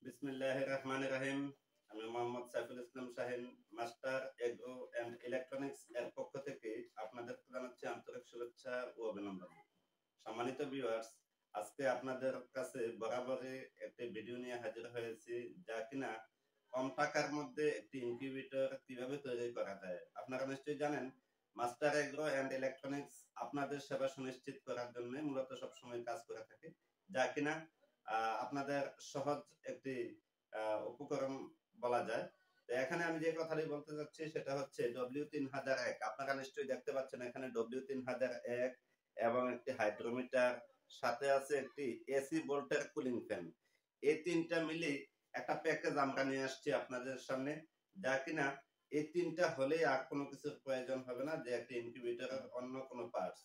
বিসমিল্লাহির রহমানির রহিম। আমি Mohammad Saiful Islam Shahin, Master Agro and Electronics এর পক্ষ থেকে আপনাদের জানাচ্ছি আন্তরিক শুভেচ্ছা ও অভিনন্দন। সম্মানিত ভিউয়ার্স, আজকে আপনাদের কাছে বরাবরই একটি ভিডিও নিয়ে হাজির হয়েছি, যা কিনা কম টাকার মধ্যে একটি ইনকিউবেটর কিভাবে তৈরি করা যায়। আপনারা নিশ্চয়ই জানেন, মাস্টার এগ্রো অ্যান্ড ইলেকট্রনিক্স আপনাদের সেবা সুনিশ্চিত করার জন্য মূলত সবসময় কাজ করে থাকে, যা কিনা আপনাদের সহজ একটি উপকরণ বলা যায়। তো এখানে আমি যে কথাটি বলতে যাচ্ছি সেটা হচ্ছে W3001। আপনারা নিশ্চয়ই দেখতে পাচ্ছেন এখানে W3001 এবং একটি হাইড্রোমিটার, সাথে আছে একটি এসি ভোল্টের কুলিং ফ্যান। এই তিনটা মিলে একটা প্যাকেজ আমরা নিয়ে আসছি আপনাদের সামনে, যা কিনা এই তিনটা হলেই আর কোনো কিছুর প্রয়োজন হবে না, যে একটি ইনকিউবেটরের অন্য কোনো পার্টস।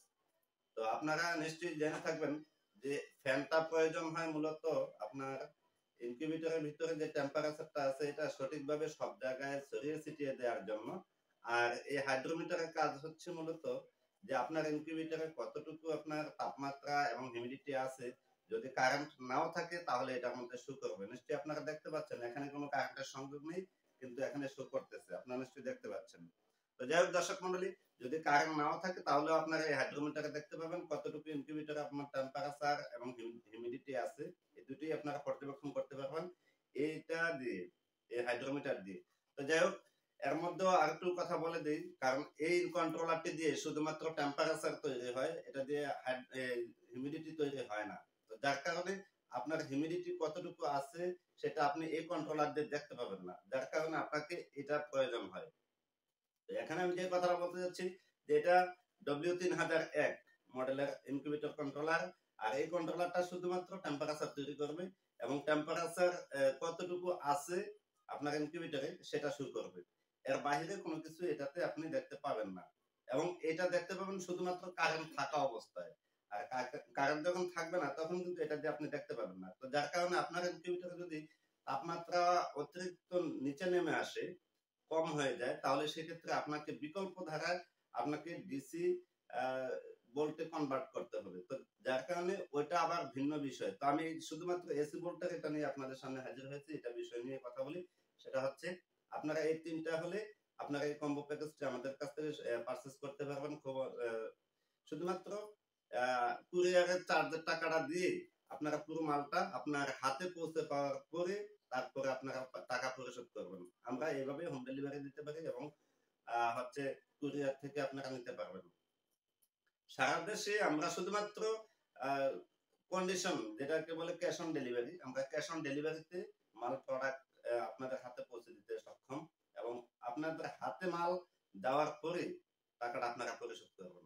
তো আপনারা নিশ্চয়ই জেনে থাকবেন যে ফ্যানটা প্রয়োজন হয় মূলত আপনার ইনকিউবেটরের ভিতরে যে টেম্পারেচারটা আছে এটা সঠিকভাবে সব জায়গায় ছড়িয়ে ছিটিয়ে দেওয়ার জন্য। আর এই হাইড্রোমিটারের কাজ হচ্ছে মূলত যে আপনার ইনকিউবেটরে কতটুকু আপনার তাপমাত্রা এবং হিউমিডিটি আছে। যদি কারেন্ট নাও থাকে তাহলে এটার মধ্যে শো করবে। নিশ্চয়ই আপনারা দেখতে পাচ্ছেন এখানে কোনো কারেন্টের সংযোগ নেই, কিন্তু এখানে শো করতেছে, আপনারা নিশ্চয়ই দেখতে পাচ্ছেন। তো যাই হোক দর্শক মন্ডলী, যদি কারেন্ট নাও থাকে তাহলে আপনারা এই হাইড্রোমিটারে দেখতে পাবেন কতটুকু ইনকিউবেটরে আপনার টেম্পারেচার এবং হিউমিডিটি আছে। এই দুটোই আপনারা পর্যবেক্ষণ করতে পারবেন এইটা দিয়ে, এই হাইড্রোমিটার দিয়ে। তো যাই হোক, এর মধ্যে আরেকটু কথা বলে দিই, কারণ এই কন্ট্রোলারটি দিয়ে শুধুমাত্র টেম্পারেচার তৈরি হয়, এটা দিয়ে হিউমিডিটি তৈরি হয় না। তো যার কারণে আপনার হিউমিডিটি কতটুকু আছে সেটা আপনি এই কন্ট্রোলার দিয়ে দেখতে পাবেন না, যার কারণে আপনাকে এটার প্রয়োজন হয়। এখানে আমি যে কথাটা বলতে যাচ্ছি যে এটা W3001 মডেলের ইনকিউবেটর কন্ট্রোলার। আর এই কন্ট্রোলারটা শুধুমাত্র টেম্পারেচার তৈরি করবে এবং টেম্পারেচার কতটুকু আছে আপনার ইনকিউবেটরে সেটা শো করবে। এর বাইরে কোনো কিছু এটাতে আপনি দেখতে পাবেন না, এবং এটা দেখতে পাবেন শুধুমাত্র কারেন্ট থাকা অবস্থায়। আর কারেন্ট যখন থাকবে না তখন কিন্তু এটা দিয়ে আপনি দেখতে পাবেন না। তো যার কারণে আপনার ইনকিউবেটরে যদি তাপমাত্রা অতিরিক্ত নিচে নেমে আসে, কম হয়ে যায়, তাহলে সেক্ষেত্রে আপনাকে বিকল্প ধারায় আপনাকে ডিসি ভোল্টে কনভার্ট করতে হবে। তো যার কারণে ওইটা আবার ভিন্ন বিষয়। তো আমি শুধুমাত্র এসি ভোল্টের এটা নিয়ে আপনাদের সামনে হাজির হয়েছি, এটা বিষয় নিয়ে কথা বলি। সেটা হচ্ছে আপনারা এই তিনটা হলে আপনারা এই কম্বো প্যাকেজটা আমাদের কাছ থেকে পারচেজ করতে পারবেন। খুব শুধুমাত্র কুরিয়ারের চার্জের টাকাটা দিয়ে আপনারা পুরো মালটা আপনার হাতে পৌঁছে পাওয়ার পরে তারপরে আপনারা টাকা পরিশোধ করবেন। আমরা এইভাবে হোম ডেলিভারি দিতে পারি এবং হচ্ছে কুরিয়ার থেকে আপনারা নিতে পারবেন। সারা দেশে আমরা শুধুমাত্র কন্ডিশন যেটাকে বলে ক্যাশ অন ডেলিভারি, আমরা ক্যাশ অন ডেলিভারিতে মাল প্রোডাক্ট আপনাদের হাতে পৌঁছে দিতে সক্ষম, এবং আপনাদের হাতে মাল দেওয়ার পরে টাকাটা আপনারা পরিশোধ করবেন।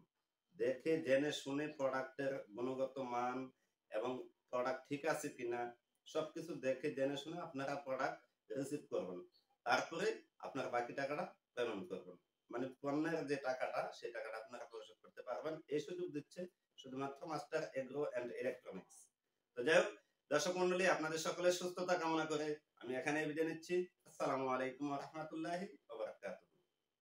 দেখে জেনে শুনে প্রোডাক্টের গুণগত মান এবং প্রোডাক্ট ঠিক আছে কিনা সবকিছু দেখে জেনে শুনে আপনারা প্রোডাক্ট রিসিভ করবেন। তারপরে আপনার বাকি টাকাটা পেমেন্ট করবেন, মানে পণ্যের যে টাকাটা সেই টাকাটা আপনারা পরিশোধ করতে পারবেন। এই সুযোগ দিচ্ছে শুধুমাত্র মাস্টার এগ্রো অ্যান্ড ইলেকট্রনিক্স। তো যাই হোক দর্শক মন্ডলী, আপনাদের সকলের সুস্থতা কামনা করে আমি এখানে বিদায় নিচ্ছি। আসসালামু আলাইকুম ওয়া রাহমাতুল্লাহি